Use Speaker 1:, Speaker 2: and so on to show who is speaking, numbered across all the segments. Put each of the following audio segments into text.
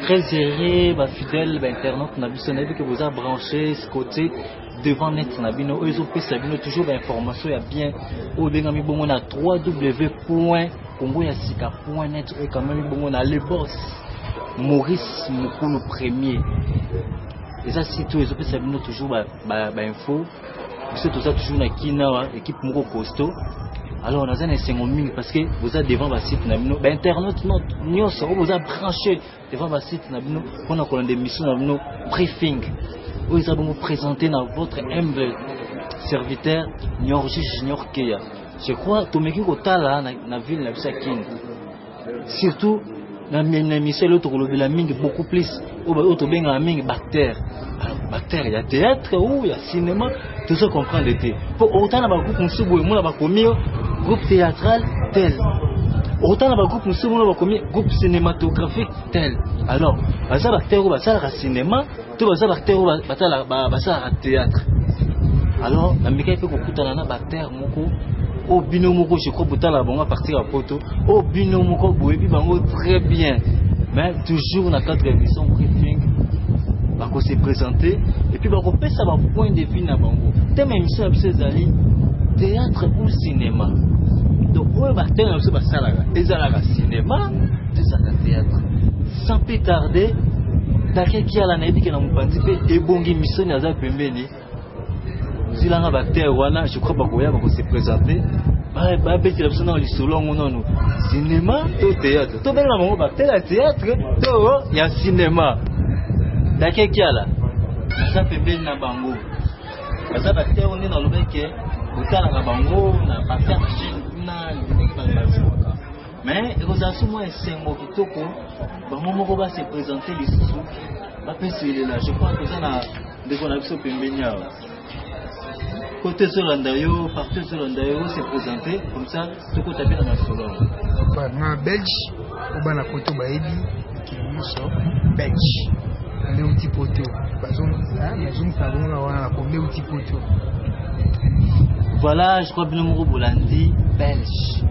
Speaker 1: très serré, fidèle, internaute, on a vu que vous avez branché ce côté devant net, on a vu toujours d'informations, il y a bien, au dégât, on a www.congoyasika.net, et quand même, on a les boss, Maurice Moukoulou premier. Et ça, c'est tout, les toujours info, c'est tout ça, toujours dans Kina, équipe Mouko Costo. Alors, on a un 50 000 parce que vous êtes devant votre site, Internet, vous avez branché devant votre site, on a des missions, briefing. Vous avez présenté dans votre humble serviteur, Nyorji Junior Keya. Je crois que tout le monde est là, dans la ville de Sakin. Surtout, dans l'émission, la mingue beaucoup plus. Autre bien la mingue bactère. Bactère, il y a théâtre, il y a cinéma, tout ça comprend l'été. Pour autant, il y a beaucoup de groupe théâtral tel. Autant dans le groupe nous sommes groupe cinématographique tel. Alors, ça va faire cinéma, tout va faire théâtre. Alors, la mécanique fait que na bactère moko au bino moko je crois que la bonne partir à poto au bino moko boebi bango très bien. Mais toujours dans cadre émission briefing bako se présenter et puis bako peut ça point de vue na bango. Thème émission absezali théâtre ou cinéma. Donc, on va faire un cinéma, un théâtre. Sans plus tarder, d'après qui a la naïve qui a et bongi mission à Zapemeni. Si l'on a bactère, je crois pas qu'on s'est présenté. Cinéma, tout théâtre. Tout bien la bactère, théâtre, il y a cinéma. D'après qui a là, Zapemeni na bango. Bactère, on est dans le bec, na bango, na bactère mais les gens moins 5 mots qui toko, on va se présenter les sous, là. Je crois que ça a des connexions pémenières. Côté sur l'andayo, partout sur l'andayo, se présenter comme ça, tout le monde dans la solo.
Speaker 2: Na Belge, ou na poto baebi, qui nous Belge. On est un petit poteau.
Speaker 1: Voilà, je crois que nous Bolandi belge.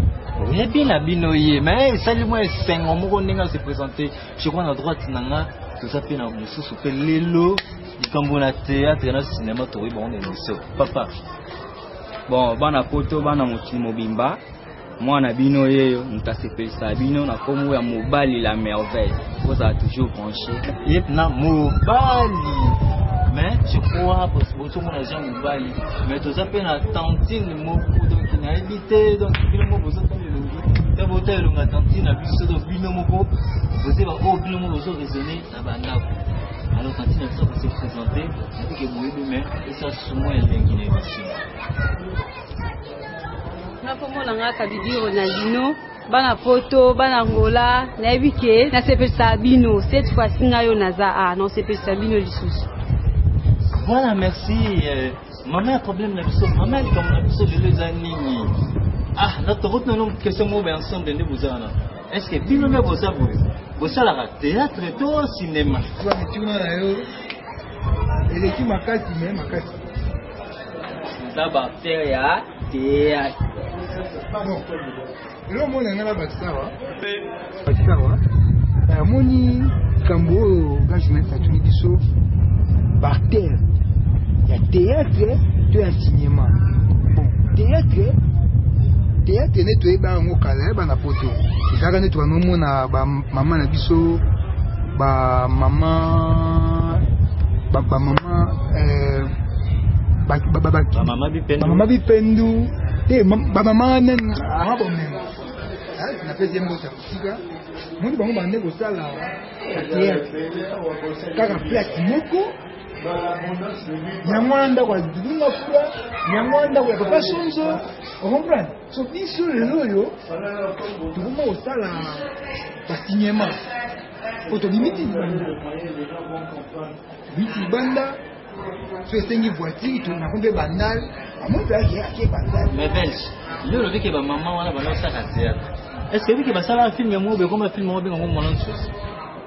Speaker 1: Il bien la binoye, mais salut moi 5 on se présenter. Je crois à droite nanga, tout ça fait dans Moussou soupe lelo, du Cambona théâtre et cinéma tout bon émission. Papa.
Speaker 3: Bon, bana poto bana motini mobimba. Moi na binoye, on t'a fait ça bino na comme ya mobali la merveille. Vous a toujours penché.
Speaker 1: Yep na mobali. Mais je crois que c'est beaucoup de gens qui vont mais tout ça fait la tantine donc il a évité donc il a besoin de le voter la tantine a plus de binomoko vous savez au binomo vous raisonner ça va là alors tantine ça va se présenter et que vous mais et ça souvent elle vient qui n'est
Speaker 4: na pomo na ngaka bibi Ronaldinho bana poto bana ngola na ebike na sepe Sabino cette fois-ci ngayo naza non sepe Sabino lisusu.
Speaker 1: Voilà, merci. Maman a un problème là-dessus. Maman est comme là-dessus de les années. Ah, notre route nous que ce mot bien ensemble de vous en. Est-ce que bien nous vous savez vous savez la théâtre et tout cinéma.
Speaker 2: Et qui m'a cassé même m'a cassé.
Speaker 3: D'abord faire ya théâtre.
Speaker 2: Bon. Le monde est là basawa. Basawa. Moni kambo gajumé ça tu dis so. Bactère. Il y a théâtre, tu as un cinéma. Bon, théâtre, nettoyé dans un calais, dans la poto. Il y a nettoyé dans na maman na biso, maman bipendu, maman nen, arabo même. Na fait des mots ça. Moi je vais m'emmener au salle théâtre. Car place moko. Nyamwanda kwa dunga fula, nyamwanda kwa papa sonzo, vous comprenez? So biso lelo yo, tukuma osala ba cinéma. Auto limite banda. So esengi voiture to na kombe bandal, amonto yake bandal.
Speaker 1: Mais belge, le dit que ba maman wana ba ça ka théâtre. Est-ce que vous que ça la film mo be comme film mo be comme mon chose?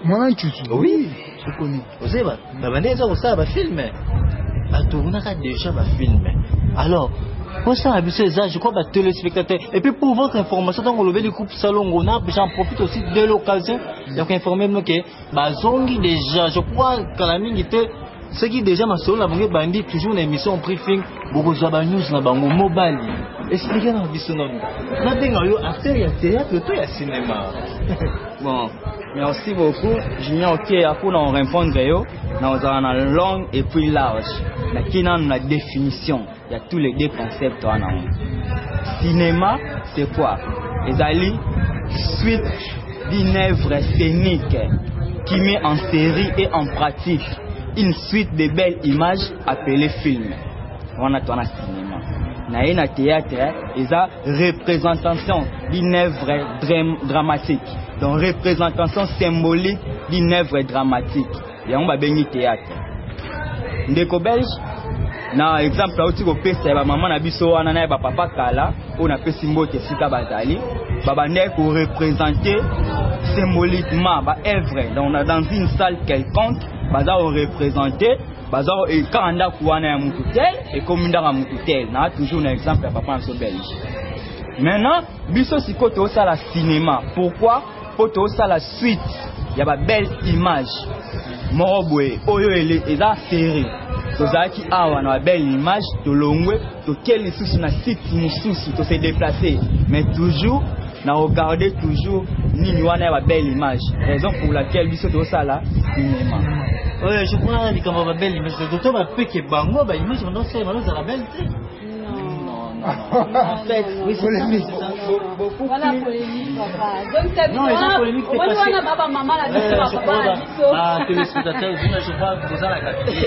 Speaker 2: Mon chose. Oui. Je connais.
Speaker 1: Vous savez, bah, ça va filmer. Bah, tout le monde a déjà va filmer. Alors, Pour ça, je crois que téléspectateurs. Et puis pour votre information, donc on levé le groupe Salongo, j'en profite aussi de l'occasion. Donc informer que Bazongi déjà, je crois qu'à la minute, ce qui déjà m'a sonné, la banque bandit toujours une émission briefing, beaucoup de news na bango mobile. Expliquez dans la non. Maintenant, acteur, il y a théâtre, il y a cinéma.
Speaker 3: Bon, merci beaucoup. J'ignore ok, pour nous répondre, nous avons une longue et puis large. Mais qui n'a une définition? Il y a tous les deux concepts. Cinéma, c'est quoi? Les alliés, suite d'une œuvre scénique qui met en série et en pratique une suite de belles images appelées film. On a un cinéma. Dans un théâtre, il y a représentation d'une œuvre dramatique. Donc, représentation symbolique d'une œuvre dramatique. Et on va bénir théâtre. Ndeko belge, na exemple là où pesa ba maman na biso wana na ba papa kala on a pesi mbote sika bazali baba ndeko représenter symboliquement ba œuvre dans une salle quelconque baza représenter baza et quand anda kuana ya mututel et comme ndanga mututel na toujours un exemple ya papa en belge. Maintenant biso sikoto au sala cinéma pourquoi pour to sala suite il y a ba belle image morobwe oyo ele eza série tozaki awa na belle image to longwe to quel sous na site mususu to se déplacer mais toujours na regarder toujours nini wana ba belle image raison pour laquelle biso to sala cinéma.
Speaker 1: Ouais, je crois que comme ba belle image de to ba pe ke bango ba image on sait malheureusement la belle.
Speaker 2: En fait, oui, polémique.
Speaker 4: Voilà polémique, papa. Donc c'est non, les polémiques c'est parce que papa maman la biso papa la biso. Ah, téléspectateurs, je vois que vous avez la capacité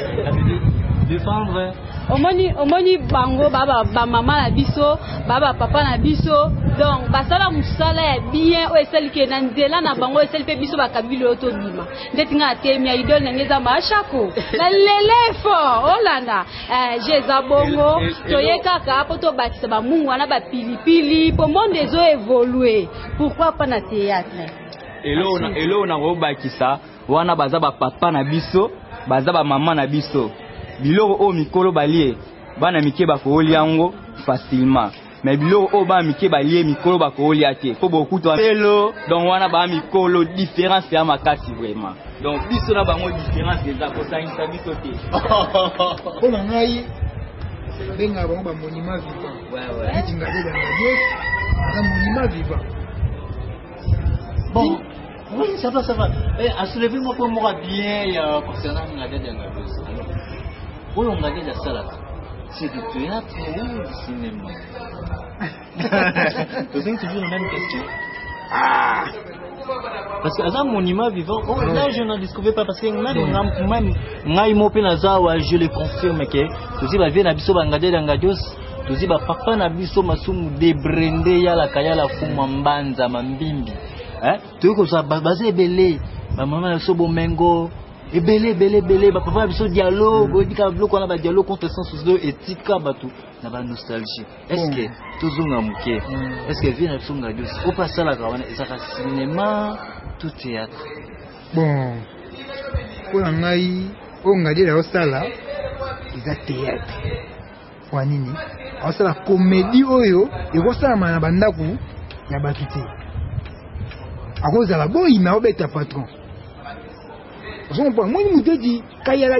Speaker 4: défendre. Omoni bango baba maman la biso, baba papa na biso. Donc basala musala ya bien o eseli ke na nzela na bango eseli pe biso bakabilo to bima. Ndetinga temi idol na ngeza mashako. La lelefo olanda jeza bongo toyeka ka po to bakisa ba mungu wana ba pilipili po monde ezo évoluer. Pourquoi pas na théâtre?
Speaker 3: Elo na go bakisa wana baza ba papa na biso, baza ba mama na biso. Biloko o mikolo balie bana mike bakoli yango facilement. Mais biloko o ba mike balie mikolo bakoli ate. Ko beaucoup to pelo donc wana ba mikolo différence ya makasi vraiment. Donc biso na bango différence déjà ko sa insa biso te.
Speaker 2: Pour ngai benga bango ba monument vivant.
Speaker 3: Ouais.
Speaker 2: Qui ngade dans la Dieu, un monument vivant.
Speaker 1: Bon, oui, ça va. À soulever moi pour moi bien concernant la dette de la dose. Oui, on a déjà ça là. C'est du théâtre ou du cinéma? C'est toujours la même question. Parce que un monument vivant, là je n'en découvre pas parce que même je le confirme que aussi va venir biso bangade dangadios, aussi ba papa na biso masumu debrende ya la kaya fuma mbanza mambimbi. Tu ko ça basé belé, ba maman na so bomengo et belé ba papa biso dialogue odika bloc on a ba dialogue contre sens de éthique batu na ba nostalgie. Est-ce que tozonga muke? Est-ce que vient biso ngadios au pas ça la kawana ezaka cinéma tout théâtre?
Speaker 2: Bon, pour ngai o ngadi la osala eza théâtre. Kwa nini? Osala comédie oyo ekosala na bandaku ya batute. Akozala boyi na obeta patron. On peut moi nous dit kayala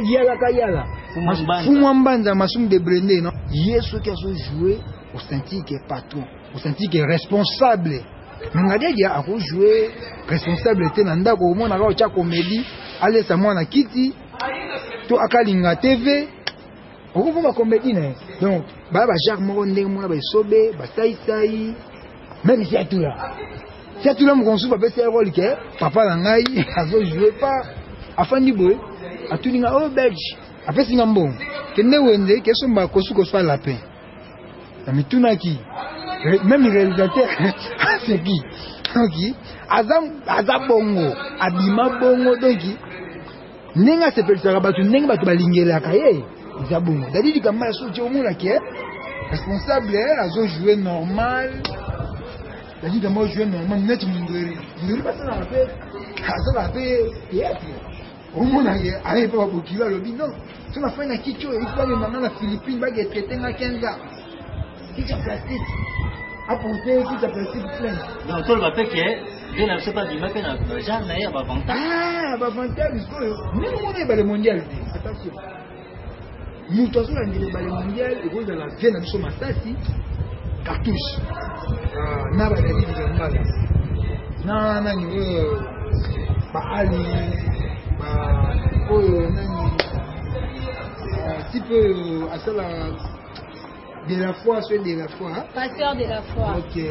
Speaker 2: fumambanza masum de brende non yeso qui a joué au senti qui est patron au senti qui est responsable ngadi a joué responsable te nanda ko mona ka cha comédie aller sa mwana kiti to akalinga TV on va comédie donc baba Jacques moko ndenge mona ba sobe ba sai même si tout là c'est tout là mon conçu papa c'est rôle que papa na ngai azo jouer pas afandi boy atuninga o belge apesi ngambo kende wende kesomba kosuko swa la paix na mituna ki même le réalisateur c'est qui donc azam bongo abima bongo donc nenga se pelisa batu nenga batu balingela kaye zabongo dalili kama so je omona ke responsable azo jouer normal dalili kama jouer normal net ngiri pas na paix azo la paix au monde allez pas pour qui va le non tu m'as fait un kicho il faut me maman la Philippine va traiter à 15 ans kicha plastique. Apporter kicha plastique plein.
Speaker 1: Donc tout le papier qui est bien ne sais pas du matin na jamais ya bavantage.
Speaker 2: Ah, bavantage parce même on est dans le mondial. Attention. Nous tous on est dans le mondial et vous dans la vie na biso masasi cartouche. Ah, na ba dali ngala. Na niveau ba ali ba oyo nani un peu à cela de la foi, soit de la foi.
Speaker 4: Pasteur de la foi.
Speaker 2: Ok.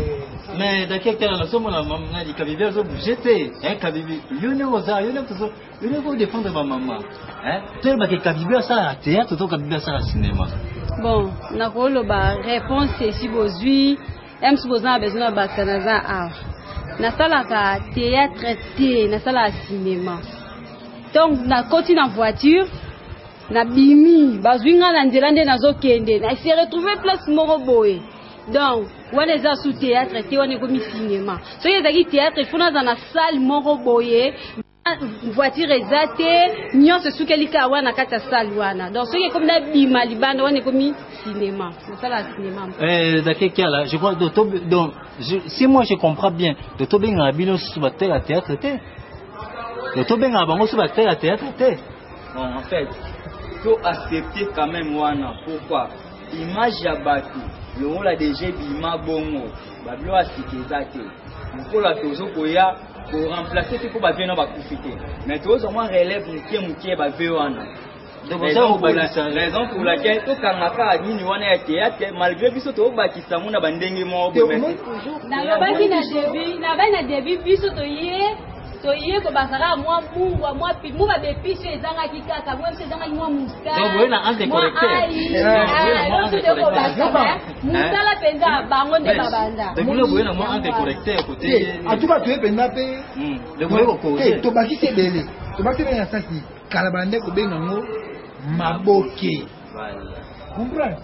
Speaker 1: Mais dans quel cas, la somme la maman dit Kabibi a jeté, hein Kabibi. You know ça, you know défendre ma maman. Hein? Toi le bac Kabibi a ça à théâtre, toi Kabibi a ça à cinéma.
Speaker 4: Bon, na ko lo ba réponse c'est si bozui, même si vous avez besoin de bakanaza art. Na sala ka théâtre té, na sala cinéma. Donc na continue en voiture. Na bimi bazwinga na ndelande nazokende na se retrouver place moko boye donc wana za sous théâtre te wana komi cinéma so yezaki théâtre funa za na salle moko boye voiture ezate nyonso sukelika wana kata salle wana donc so yekomi na bima libanda wana komi cinéma c'est ça la cinéma
Speaker 1: d'accord là je crois donc si moi je comprends bien de to benga bino sous ba théâtre te de to benga bango sous ba théâtre te
Speaker 3: bon en fait faut accepter quand même wana pourquoi image ya batu le rôle déjà bima bongo bablo asikizate pour la tozo koya pour remplacer tout pour ba bien ba profiter mais tozo moi relève mukie ba ve wana donc raison pour laquelle to kangaka nini wana ya théâtre malgré biso to bakisa muna bandenge mo bo mais
Speaker 4: na baki na début biso to yé to yé ko basara moi mungwa moi pi moi ba dépice ezanga kikaka moi c'est ezanga moi muska
Speaker 1: donc vous na ante correcteur
Speaker 4: musala penza bango nde babanda
Speaker 1: donc vous na moi ante correcteur côté
Speaker 2: en tout cas tu es penza pe
Speaker 1: de vous ko
Speaker 2: to baki se belé to baki na sasi kala bande ko benga ngo maboke comprends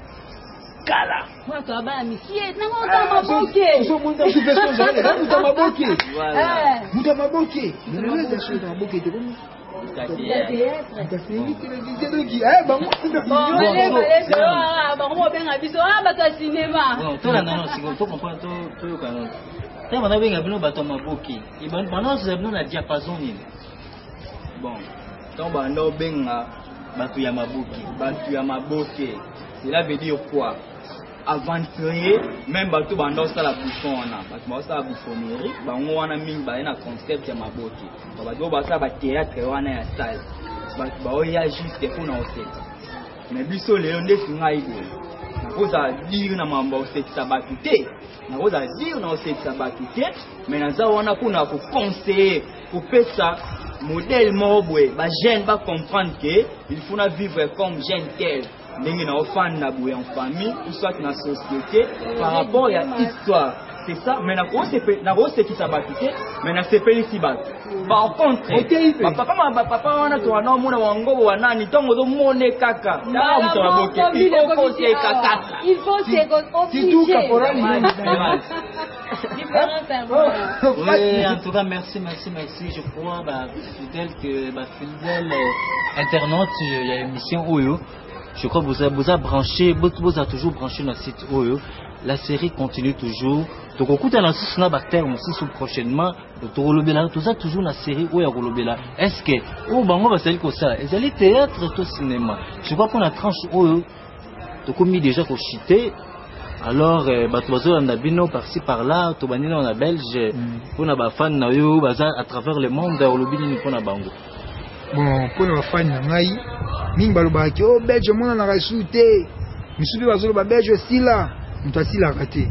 Speaker 2: kala
Speaker 4: moi to ba misie na ngo ta maboke
Speaker 2: so monta su peso zale na muta maboke muta maboke le de su maboke to comme
Speaker 4: bango benga biso bato cinéma
Speaker 1: to na non si to comprendre to kana ta bana benga bino bato maboke ibon pendant ce bino na diapason ni
Speaker 3: bon donc bando benga
Speaker 1: batu ya maboke
Speaker 3: cela veut dire quoi aventurier même bato bando ça la bouffon na bato ba ça bouffonnerie bango wana mingi ba na concept ya maboke bato ba ça ba théâtre wana ya salle bato ba oya juste pour na hôtel mais biso leo nde singa ibo na koza dire na mambo osekisa bato te na koza dire na osekisa bato te mais na za wana kuna ko conseiller pour pesa modèle mobwe ba jeune ba comprendre que il faut na vivre comme jeune tel ndenge na offend na boue en famille ou soit na société par rapport à histoire c'est ça mais na ko se qui sabatité mais na sepeli si bat par contre papa wana to wana mona wango wana ni tongo zo mone kaka na mto maboke il faut c'est
Speaker 2: c'est tout caporal
Speaker 1: oui, en tout cas, merci. Je crois, fidèle internaute, il y a une émission Oyo. Je crois que vous avez branché, vous avez toujours branché dans le site Oyo. La série continue toujours. Donc, au coup de la série, aussi prochainement, tout ça toujours la série Oyo. Est-ce que, on va savoir ça? Est-ce que théâtre ou cinéma? Je crois qu'on a tranché Oyo. Donc, on a déjà chité. Alors, on a bino par-ci par-là, on a belge, on a fan à travers le monde, on a bango.
Speaker 2: Bon, pour les fans, on a oh belge, on a rajouté, on a belge aussi là, on a aussi la raté.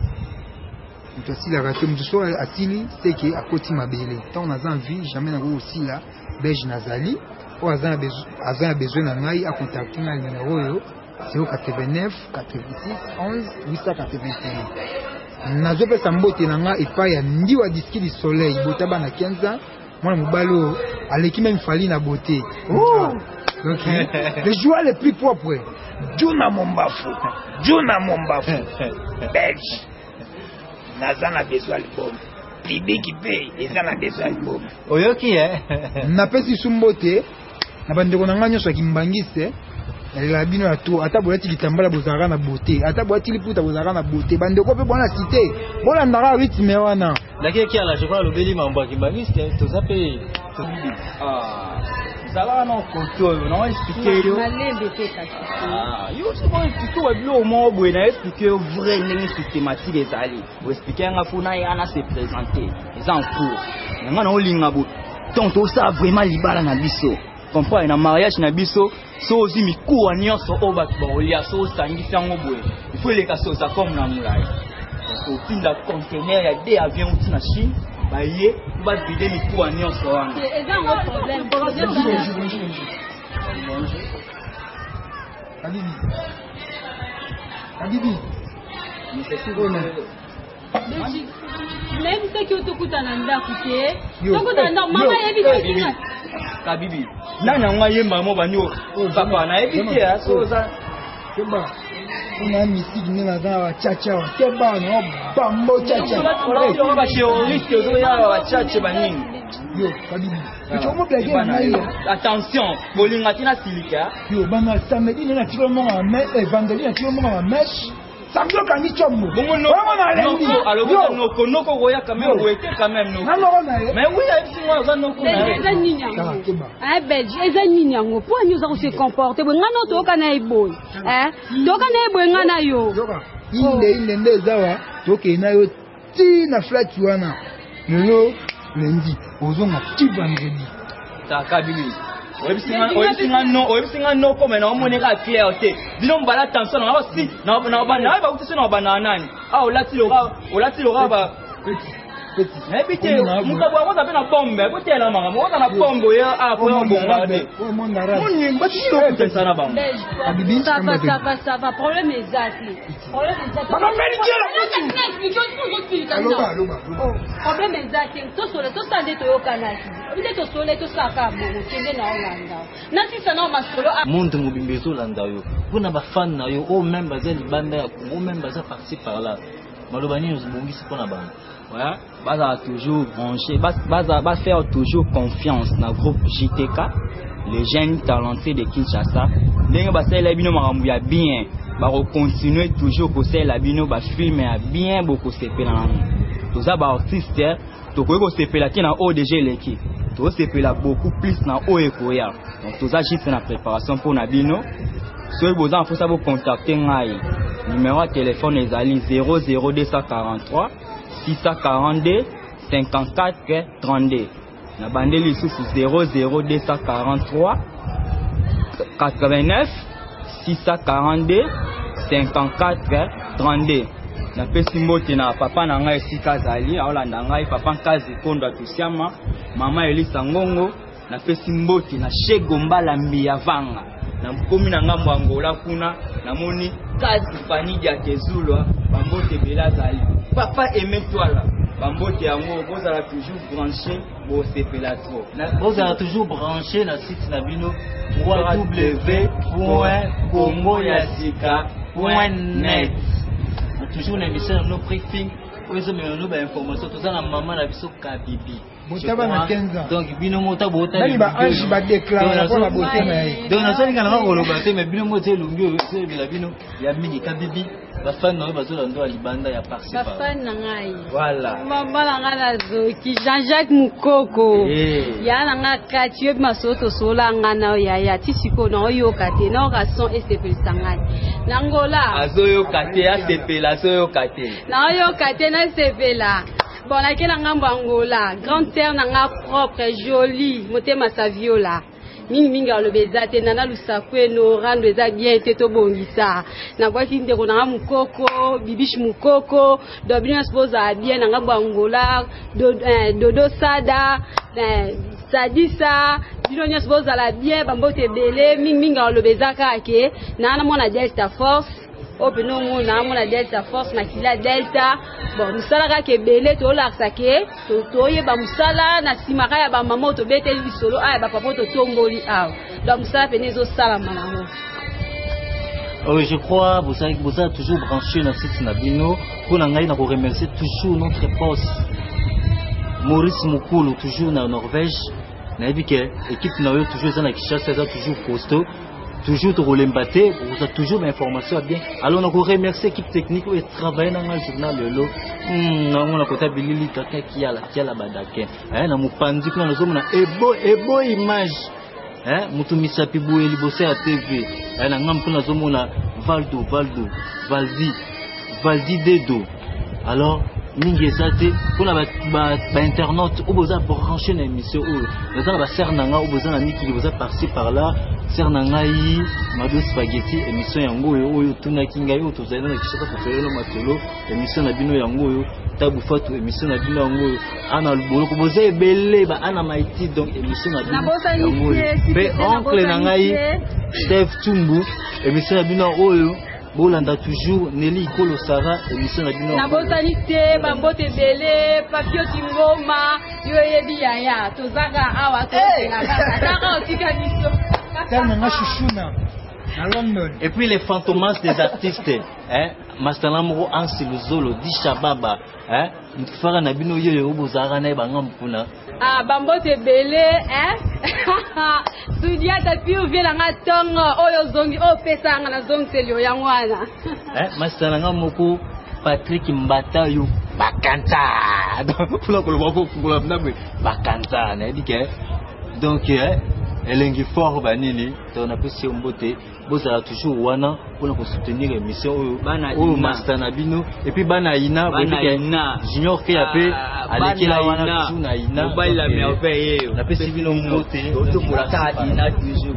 Speaker 2: On a aussi la raté, on a atili, c'est que à côté ma belle. Tant on a envie, jamais on aussi là, belge nazali, on a besoin d'un à contacter le numéro 089 86 11 881. Nazo pesa mbote nanga epai ya ndiwa diski du soleil bota bana 15 ans mwana mobalo aleki même fali na beauté. Donc le joueur le plus propre Juna Mombafu belge nazana besoin album libiki pe ezana besoin album
Speaker 1: oyoki
Speaker 2: na pesi sumbote na bandeko nanga nyoso kimbangise la bino à tout ata bolati litambala bozara na beauté ata bolati liputa bozara na beauté bande ko pe bona cité bona ndara rythme wana
Speaker 1: lakini kia la je crois lobeli mambo kibaniste to zape
Speaker 3: zala na koto na expliquer yo
Speaker 4: malembe te kasi
Speaker 3: yo c'est bon expliquer wa bilo mo boye na expliquer vrai ndenge systématique ezali o expliquer nga funa yana se présenter les en cours nga na olinga bo donc to ça vraiment libala na biso comprendre na mariage na biso so ozi mikuwa nyonso o ba olia so sangisa ngo boye il faut les kaso ça comme na mulai au fin de conteneur ya des avions outi na Chine ba yé ba bide mikuwa nyonso wana
Speaker 4: et ça un problème
Speaker 2: Habibi
Speaker 4: même ce qui otokutana ndako te tokutana ndako mama yebi
Speaker 3: kabibi nani angwa yemba mo bani papa na yebi te so za
Speaker 2: keba una misiki nina za wa chacha wa keba no bambo chacha
Speaker 3: on va terroriste zo ya wa chacha banini
Speaker 2: yo kabibi chomo blage na yo
Speaker 3: attention bolinga tina silika
Speaker 2: yo bana samedi na tiro mo ma evangeli na tiro mo ma mesh samedi ka ni chomo
Speaker 3: bongo no alors no konoko goya quand même wete quand même no mais oui il faut ça no
Speaker 4: konoko ah belge ezani nyango po nyoza ko se comporter bo ngano to kana iboy to kana iboy ngana yo
Speaker 2: inde ndezawa to ke na yo ti na flat wana lelo lundi ozonga ti vendredi
Speaker 3: ta kabili oyebisinga no comme na omoneka clair te bino mbala attention na aussi na bana ba utisi na bana nani olati lora ba ebite mukabo akoza pe na bombe kotela mama oza na bombe ya po bombarde moni mbati to kutesa bango
Speaker 2: abibi
Speaker 4: ça va problème exact
Speaker 2: mama melikela
Speaker 4: problème exact to sole to sande to yokanaki obite to sole to saka bongo kende na olanda nati sana masolo
Speaker 1: monde mobimbezo landa yo pona ba fan na yo o même baza libanda ya Congo même baza parti par là malobani uzibongisi pona bango
Speaker 3: ouais baza toujours branché baza faire toujours confiance dans le groupe JTK les jeunes talentés de Kinshasa ndenge basala bino makambo ya bien ba continuer toujours kosala bino ba film ya bien beaucoup sepela nango toza ba artiste tokoki kosepela te na ODG l'équipe tosepela beaucoup plus na oekoya donc toza juste na préparation pour na bino soki boza en fosa bo contacter ngai numéro de téléphone ezali 00243 642 54 32 na bandeli lisusu 00243 89 642 54 32 na pesi mbote na papa na ngai esika zali aolanda ngai papa Nkazi Kondo Atusiama mama Elisa Ngongo na pesi mbote na Shego Mbala Mbia Vanga na mkomi na ngambo Angola kuna namoni Kazi Fanidi ya Kezulwa bambote bela zali papa Emetwala bambote yango bozala toujours branché bo sepela trop
Speaker 1: bozala toujours branché na site na bino www.congoyasika.net toujours une émission de nos briefings où ils ont mis nos informations tout ça la maman la biso Kabibi
Speaker 2: motaba na 15 ans
Speaker 1: donc bino mota bota
Speaker 2: nani ba ange ba déclarer pour la beauté na ye
Speaker 1: donc na sali kana ko loba te mais bino mota lungi c'est bila bino ya mingi Kabibi ba fan na bazola ndo libanda ya parti
Speaker 4: ba fan na ngai
Speaker 1: voilà
Speaker 4: mama na ngana zoki Jean-Jacques Mukoko ya na ngaka tiyo masoto sola ngana ya tisiko na oyo kate na rason SPL sangai nangola
Speaker 3: azoyo kate SPL azoyo kate
Speaker 4: na oyo kate na SPL bon la kela ngambo Angola grande terre na nga propre jolie motema sa viola mingi le bezate nana lusakwe no rando eza bien te to bongisa na kwa kinde ko na Mukoko bibish Mukoko do bien sposa bien na ngambo Angola dodo sada sadisa bino nyos sposa la bien bambote belé mingi le bezaka ke na mona Delta Force openo mona mona Delta Force na kila Delta bon musala ka ke belé to la sake to yeba musala na simaka ya ba mama to bete lisolo aya ba papa to tomboli aw donc musala penezo sala manamo.
Speaker 1: Oui, je crois vous avez toujours branché dans cette nabino pour ngai na ko remercier toujours notre boss Maurice Mukulu toujours na Norvège na équipe na yo toujours na Kinshasa toujours costaud toujours pour l'embatter, vous avez toujours l'information bien. Alors on a remercié l'équipe technique qui travaille dans le journal de l'eau. On a côté Billy quelqu'un qui a la badake. Na mupandi kuna nous sommes na ebo image. Mutu misapi boye libosé à TV. Na ngam kuna nous sommes na Valdi Dedo. Alors mingi ezate pona ba internaute ou boza brancher na émission ou boza ba sernanga ou boza na niki boza par-ci par-là sernanga yi mado spaghetti émission yango oyo tuna kinga yo to zaina na kishaka kofelelo matolo émission na bino yango oyo tabu fatu émission na bino yango ana lubolo ko boza ebele ba ana maiti donc émission na bino yango be oncle nanga yi Steve Tumbu émission na bino oyo bolanda toujours Nelly Kolo Sara émission na bino
Speaker 4: na botanité bambote belé papio tingoma yo yebi yaya tozaka awa to na otika biso
Speaker 2: tellement na chouchouna na London.
Speaker 1: Et puis les fantomas des artistes Mastanamoro Ansi Luzolo Di Shababa mfara na bino yo bozara na bangam kuna
Speaker 4: bambote belé Sudia tapi uvela nga tongo oyo zongi o pesa nga na zongi selio ya mwana
Speaker 1: masana nga moko Patrick Mbata yo bakanta donc pour le moment pour la nabe bakanta na dike donc elengi fort banini donc na pesi mbote bozala toujours wana pour nous soutenir l'émission oyo master na bino et puis bana ina junior ke yape alekela wana toujours na ina
Speaker 3: mobile la merveille
Speaker 1: na pesi bino mbote
Speaker 3: to pour la ina toujours